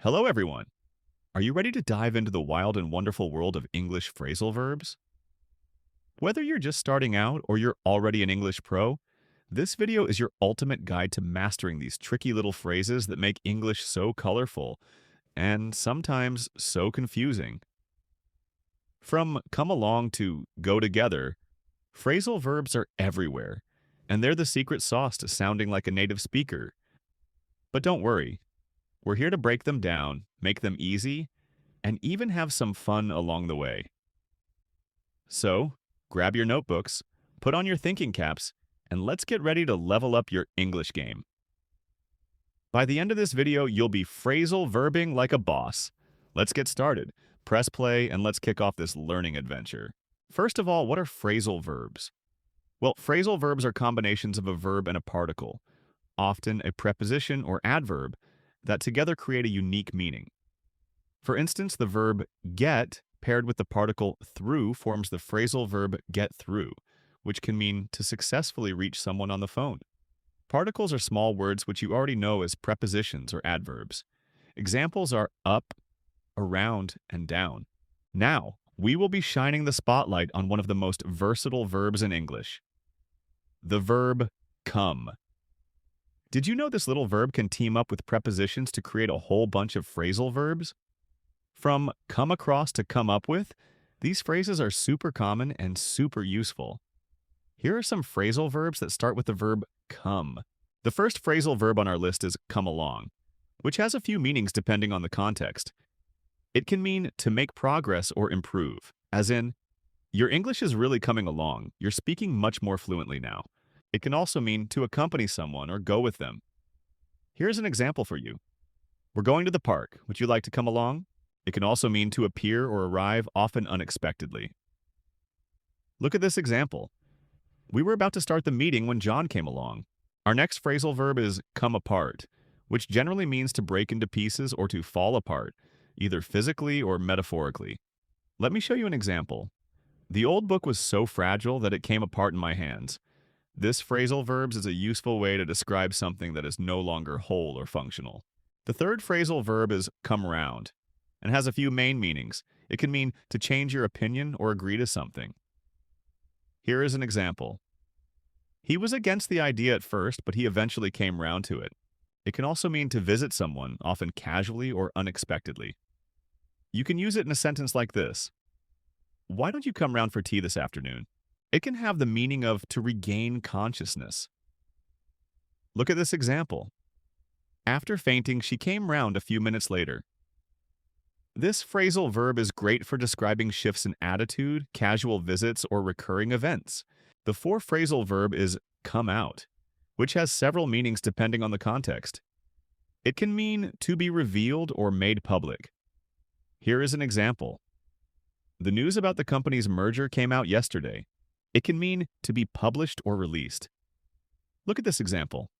Hello, everyone. Are you ready to dive into the wild and wonderful world of English phrasal verbs? Whether you're just starting out or you're already an English pro, this video is your ultimate guide to mastering these tricky little phrases that make English so colorful and sometimes so confusing. From come along to go together, phrasal verbs are everywhere, and they're the secret sauce to sounding like a native speaker. But don't worry, we're here to break them down, make them easy, and even have some fun along the way. So, grab your notebooks, put on your thinking caps, and let's get ready to level up your English game. By the end of this video, you'll be phrasal verbing like a boss. Let's get started. Press play and let's kick off this learning adventure. First of all, what are phrasal verbs? Well, phrasal verbs are combinations of a verb and a particle, often a preposition or adverb, that together create a unique meaning. For instance, the verb get paired with the particle through forms the phrasal verb get through, which can mean to successfully reach someone on the phone. Particles are small words which you already know as prepositions or adverbs. Examples are up, around, and down. Now, we will be shining the spotlight on one of the most versatile verbs in English, the verb come. Did you know this little verb can team up with prepositions to create a whole bunch of phrasal verbs? From come across to come up with, these phrases are super common and super useful. Here are some phrasal verbs that start with the verb come. The first phrasal verb on our list is come along, which has a few meanings depending on the context. It can mean to make progress or improve, as in, your English is really coming along, you're speaking much more fluently now. It can also mean to accompany someone or go with them. Here's an example for you. We're going to the park. Would you like to come along? It can also mean to appear or arrive, often unexpectedly. Look at this example. We were about to start the meeting when John came along. Our next phrasal verb is come apart, which generally means to break into pieces or to fall apart, either physically or metaphorically. Let me show you an example. The old book was so fragile that it came apart in my hands. This phrasal verbs is a useful way to describe something that is no longer whole or functional. The third phrasal verb is come round, and has a few main meanings. It can mean to change your opinion or agree to something. Here is an example. He was against the idea at first, but he eventually came round to it. It can also mean to visit someone, often casually or unexpectedly. You can use it in a sentence like this. Why don't you come round for tea this afternoon? It can have the meaning of to regain consciousness. Look at this example. After fainting, she came round a few minutes later. This phrasal verb is great for describing shifts in attitude, casual visits, or recurring events. The fourth phrasal verb is come out, which has several meanings depending on the context. It can mean to be revealed or made public. Here is an example. The news about the company's merger came out yesterday. It can mean to be published or released. Look at this example.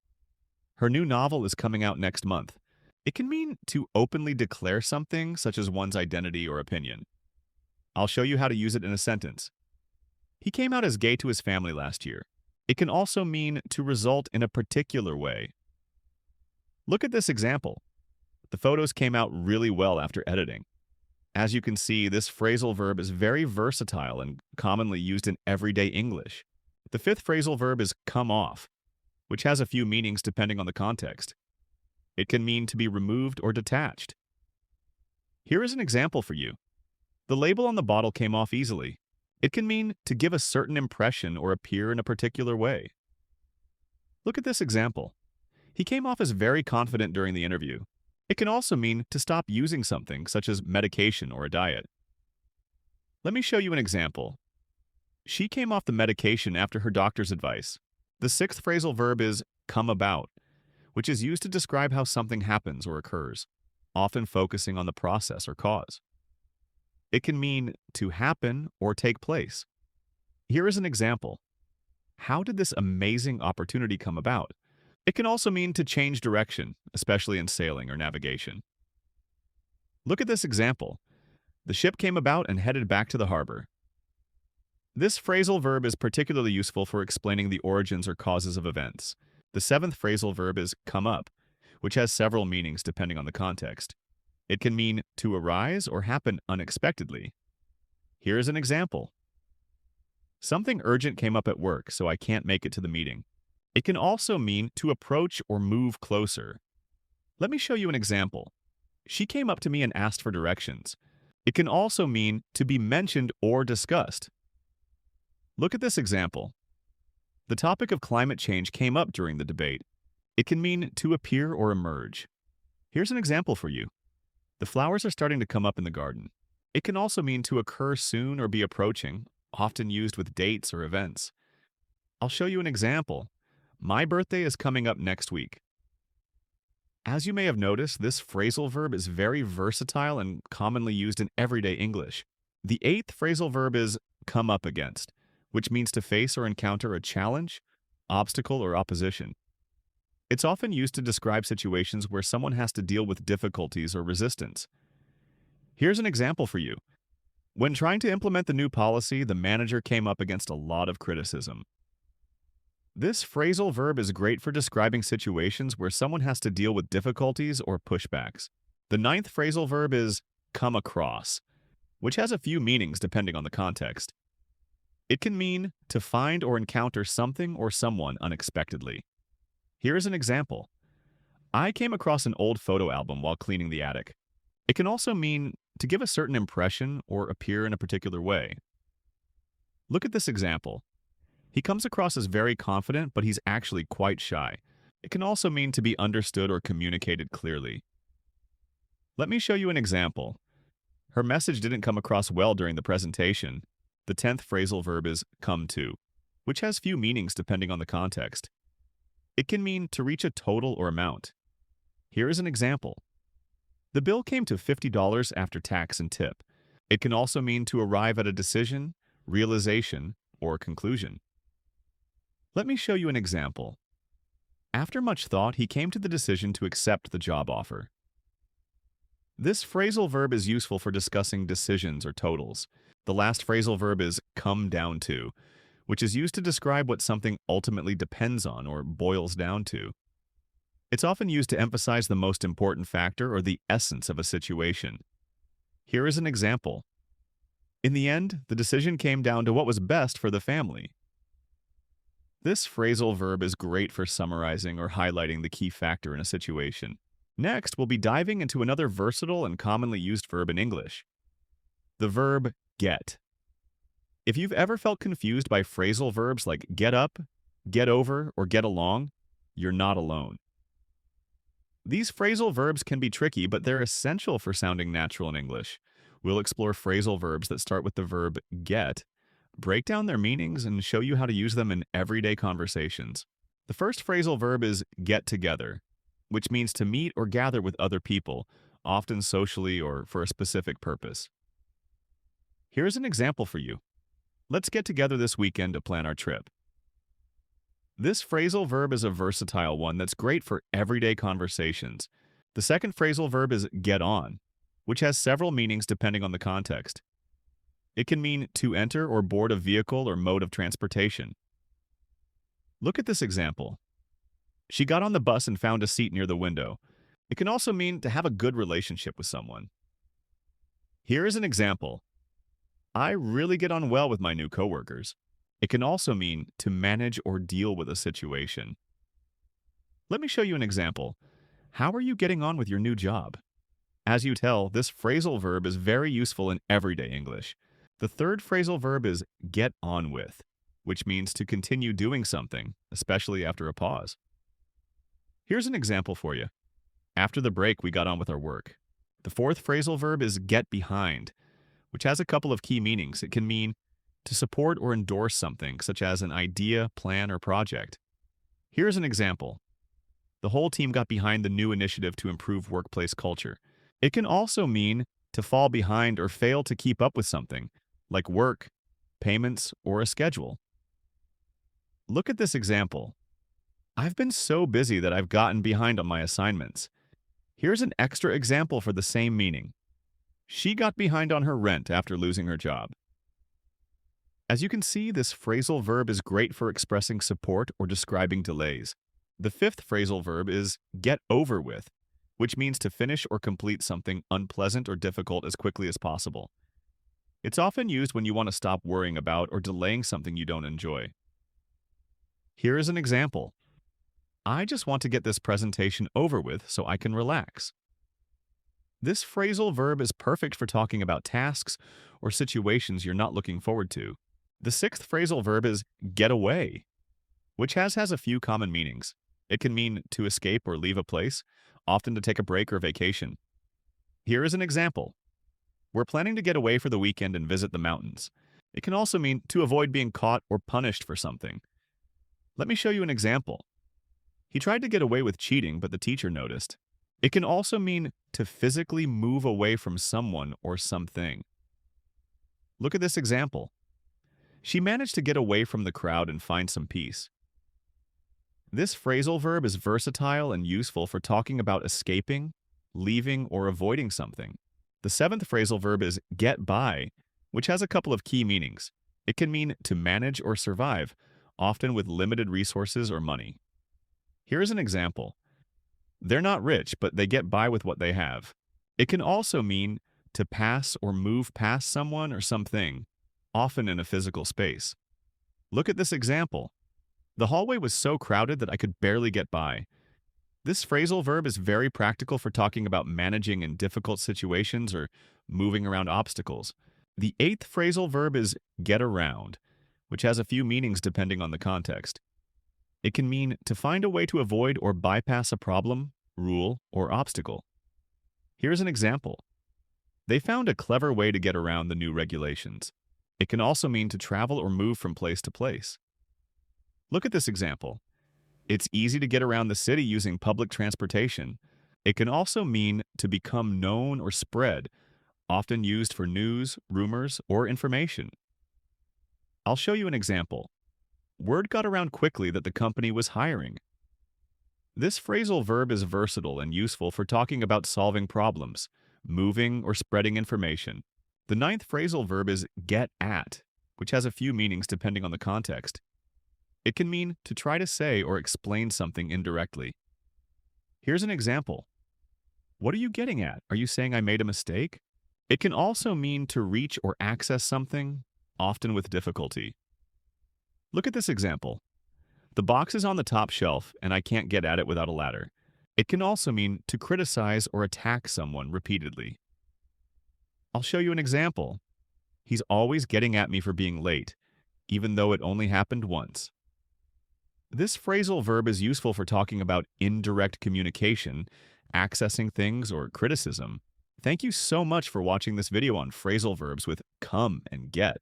Her new novel is coming out next month. It can mean to openly declare something, such as one's identity or opinion. I'll show you how to use it in a sentence. He came out as gay to his family last year. It can also mean to result in a particular way. Look at this example. The photos came out really well after editing. As you can see, this phrasal verb is very versatile and commonly used in everyday English. The fifth phrasal verb is come off, which has a few meanings depending on the context. It can mean to be removed or detached. Here is an example for you. The label on the bottle came off easily. It can mean to give a certain impression or appear in a particular way. Look at this example. He came off as very confident during the interview. It can also mean to stop using something, such as medication or a diet. Let me show you an example. She came off the medication after her doctor's advice. The sixth phrasal verb is come about, which is used to describe how something happens or occurs, often focusing on the process or cause. It can mean to happen or take place. Here is an example. How did this amazing opportunity come about? It can also mean to change direction, especially in sailing or navigation. Look at this example. The ship came about and headed back to the harbor. This phrasal verb is particularly useful for explaining the origins or causes of events. The seventh phrasal verb is come up, which has several meanings depending on the context. It can mean to arise or happen unexpectedly. Here is an example. Something urgent came up at work, so I can't make it to the meeting. It can also mean to approach or move closer. Let me show you an example. She came up to me and asked for directions. It can also mean to be mentioned or discussed. Look at this example. The topic of climate change came up during the debate. It can mean to appear or emerge. Here's an example for you. The flowers are starting to come up in the garden. It can also mean to occur soon or be approaching, often used with dates or events. I'll show you an example. My birthday is coming up next week. As you may have noticed, this phrasal verb is very versatile and commonly used in everyday English. The eighth phrasal verb is come up against, which means to face or encounter a challenge, obstacle, or opposition. It's often used to describe situations where someone has to deal with difficulties or resistance. Here's an example for you. When trying to implement the new policy, the manager came up against a lot of criticism. This phrasal verb is great for describing situations where someone has to deal with difficulties or pushbacks. The ninth phrasal verb is come across, which has a few meanings depending on the context. It can mean to find or encounter something or someone unexpectedly. Here is an example. I came across an old photo album while cleaning the attic. It can also mean to give a certain impression or appear in a particular way. Look at this example. He comes across as very confident, but he's actually quite shy. It can also mean to be understood or communicated clearly. Let me show you an example. Her message didn't come across well during the presentation. The 10th phrasal verb is come to, which has few meanings depending on the context. It can mean to reach a total or amount. Here is an example. The bill came to $50 after tax and tip. It can also mean to arrive at a decision, realization, or conclusion. Let me show you an example. After much thought, he came to the decision to accept the job offer. This phrasal verb is useful for discussing decisions or totals. The last phrasal verb is come down to, which is used to describe what something ultimately depends on or boils down to. It's often used to emphasize the most important factor or the essence of a situation. Here is an example. In the end, the decision came down to what was best for the family. This phrasal verb is great for summarizing or highlighting the key factor in a situation. Next, we'll be diving into another versatile and commonly used verb in English, the verb get. If you've ever felt confused by phrasal verbs like get up, get over, or get along, you're not alone. These phrasal verbs can be tricky, but they're essential for sounding natural in English. We'll explore phrasal verbs that start with the verb get, break down their meanings, and show you how to use them in everyday conversations. The first phrasal verb is get together, which means to meet or gather with other people, often socially or for a specific purpose. Here's an example for you. Let's get together this weekend to plan our trip. This phrasal verb is a versatile one that's great for everyday conversations. The second phrasal verb is get on, which has several meanings depending on the context. It can mean to enter or board a vehicle or mode of transportation. Look at this example. She got on the bus and found a seat near the window. It can also mean to have a good relationship with someone. Here is an example. I really get on well with my new coworkers. It can also mean to manage or deal with a situation. Let me show you an example. How are you getting on with your new job? As you tell, this phrasal verb is very useful in everyday English. The third phrasal verb is get on with, which means to continue doing something, especially after a pause. Here's an example for you. After the break, we got on with our work. The fourth phrasal verb is get behind, which has a couple of key meanings. It can mean to support or endorse something, such as an idea, plan, or project. Here's an example. The whole team got behind the new initiative to improve workplace culture. It can also mean to fall behind or fail to keep up with something, like work, payments, or a schedule. Look at this example. I've been so busy that I've gotten behind on my assignments. Here's an extra example for the same meaning. She got behind on her rent after losing her job. As you can see, this phrasal verb is great for expressing support or describing delays. The fifth phrasal verb is get over with, which means to finish or complete something unpleasant or difficult as quickly as possible. It's often used when you want to stop worrying about or delaying something you don't enjoy. Here is an example. I just want to get this presentation over with so I can relax. This phrasal verb is perfect for talking about tasks or situations you're not looking forward to. The sixth phrasal verb is get away, which has a few common meanings. It can mean to escape or leave a place, often to take a break or vacation. Here is an example. We're planning to get away for the weekend and visit the mountains. It can also mean to avoid being caught or punished for something. Let me show you an example. He tried to get away with cheating, but the teacher noticed. It can also mean to physically move away from someone or something. Look at this example. She managed to get away from the crowd and find some peace. This phrasal verb is versatile and useful for talking about escaping, leaving, or avoiding something. The seventh phrasal verb is get by, which has a couple of key meanings. It can mean to manage or survive, often with limited resources or money. Here is an example. They're not rich, but they get by with what they have. It can also mean to pass or move past someone or something, often in a physical space. Look at this example. The hallway was so crowded that I could barely get by. This phrasal verb is very practical for talking about managing in difficult situations or moving around obstacles. The eighth phrasal verb is get around, which has a few meanings depending on the context. It can mean to find a way to avoid or bypass a problem, rule, or obstacle. Here's an example. They found a clever way to get around the new regulations. It can also mean to travel or move from place to place. Look at this example. It's easy to get around the city using public transportation. It can also mean to become known or spread, often used for news, rumors, or information. I'll show you an example. Word got around quickly that the company was hiring. This phrasal verb is versatile and useful for talking about solving problems, moving, or spreading information. The ninth phrasal verb is get at, which has a few meanings depending on the context. It can mean to try to say or explain something indirectly. Here's an example. What are you getting at? Are you saying I made a mistake? It can also mean to reach or access something, often with difficulty. Look at this example. The box is on the top shelf and I can't get at it without a ladder. It can also mean to criticize or attack someone repeatedly. I'll show you an example. He's always getting at me for being late, even though it only happened once. This phrasal verb is useful for talking about indirect communication, accessing things, or criticism. Thank you so much for watching this video on phrasal verbs with come and get.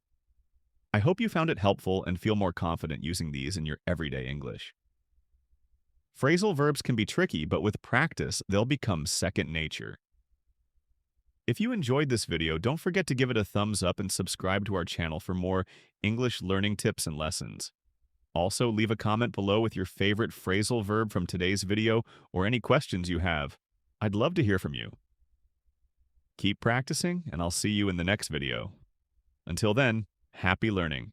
I hope you found it helpful and feel more confident using these in your everyday English. Phrasal verbs can be tricky, but with practice, they'll become second nature. If you enjoyed this video, don't forget to give it a thumbs up and subscribe to our channel for more English learning tips and lessons. Also, leave a comment below with your favorite phrasal verb from today's video or any questions you have. I'd love to hear from you. Keep practicing, and I'll see you in the next video. Until then, happy learning.